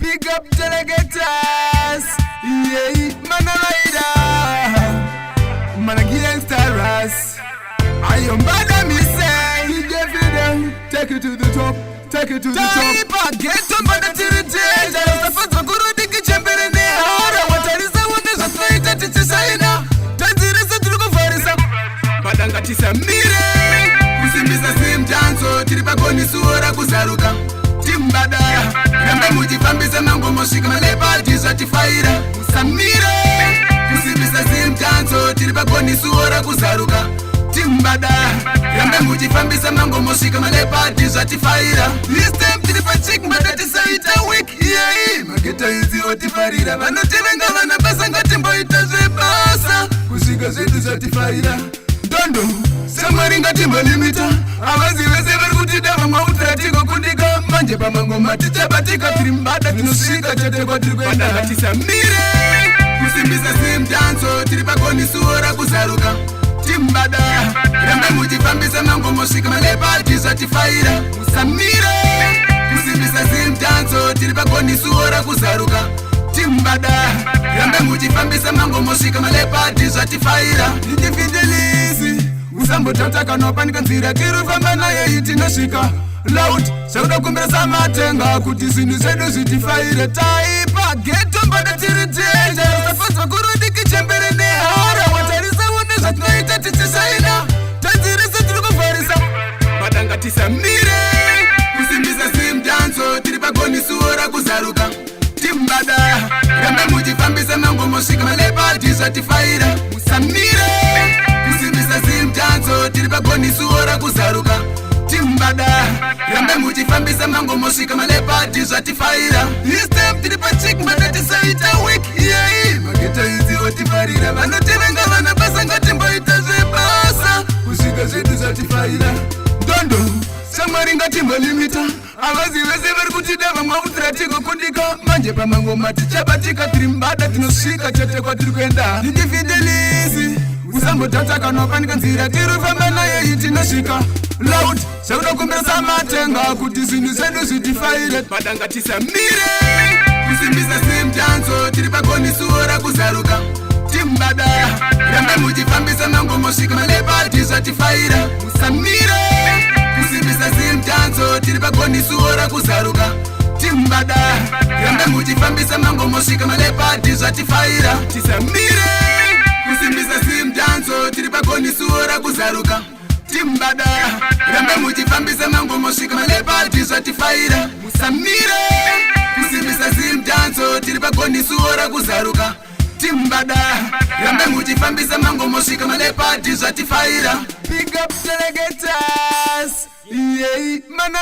Big up delegators. Yeah, man a rider. Man a gangsters. I am bad at me say. You get it them. Take it to the top. Take it to the top. Get some bad to the change. I was supposed to go to the chamber in the hora. What is the one that's afraid that it's a sign now? That's the reason to go for it. Badanga tisa mire. Kusimbisa sim chanzo. Tiripagoni suora kuzaruka. Timbadaya. Rambe mujifambisa mango moshika malepa tizatifayira. Musamire. Kusimbisa sim chanzo. Tiripagoni suora kuzaruka. Timbadaya. Rambe mujifambisa mango moshika malepa tizatifayira. This time tiripachik madati saita week. Yeah, mageta hizi otifarira. Vanotivenga vanabasa ngatimbo itazebasa. Kushika zetu zatifayira. Dondo, samaringa timba limita. Awazi weze verkutida vama utratiko kundika. Manje pamango maticha batika tirimbada. Tinosika chate kwa tirkwenda. Badanga tisamire. Kusimbisa sim danso. Tiripakoni suora kuzaruka. Timbada. Rambe mujifambisa mango moshika malepa tizatifayira. Musamire. Kusimbisa sim danso. Tiripakoni suora kuzaruka. Timbada. Rambe mujifambisa mango moshika malepa tizatifayira. Nijifidelizi. Usambo tataka nopanika nzira tirufamba naye itinashika loud. Sauda kumbesa matenga kuti zinu zedu zitifayire. Taipa geto mbada tiriteja. Usafasa kurudi kichembere ne hara. Watarisa wane zatnoita titisaina. Tanzirisa turukufarisa. Badanga tisamire. Kusimbisa sim danso. Tiripagoni suora kuzaruka. Timbada. Rambe mujifambisa mango moshika malepa tizatifayira. Musamire. Kusimbisa sim danso. Tiripagoni suora kuzaruka. Timbada. Rambe mujifambisa mango moshika malepa tizatifayira. This time tiripachik madati saita week. Yeah, mageta hizi otifarira. Vanotivenga vanabasa ngatimbo itazebasa. Kushika zetu zatifayira. Dondo, samaringa timbo limita. Awazi weze verkutida vama utratiko kundika. Manje pamango maticha batika tirimbada. Tinosika chate kwa tirkwenda. Nijifidelizi. Usambo tataka nopanika nzira tirufamba naye itinashika loud. Sauda kumbesa matenga kuti zinu zedu zitifayire. Badanga tisamire. Kusimbisa sim danso. Tiripagoni suora kuzaruka. Timbada. Rambe mujifambisa mango moshika malepa tizatifayira. Musamire. Kusimbisa sim danso. Tiripagoni suora kuzaruka. Timbada. Rambe mujifambisa mango moshika malepa tizatifayira. Tisamire. Kusimbisa sim danso. Tiripagoni suora kuzaruka. Timbada. Rambe mujifambisa mango moshika malepa tizatifayira. Musamire. Kusimbisa sim danso. Tiripagoni suora kuzaruka. Timbada. Rambe mujifambisa mango moshika malepa tizatifayira. Big up delegators. Yeah, man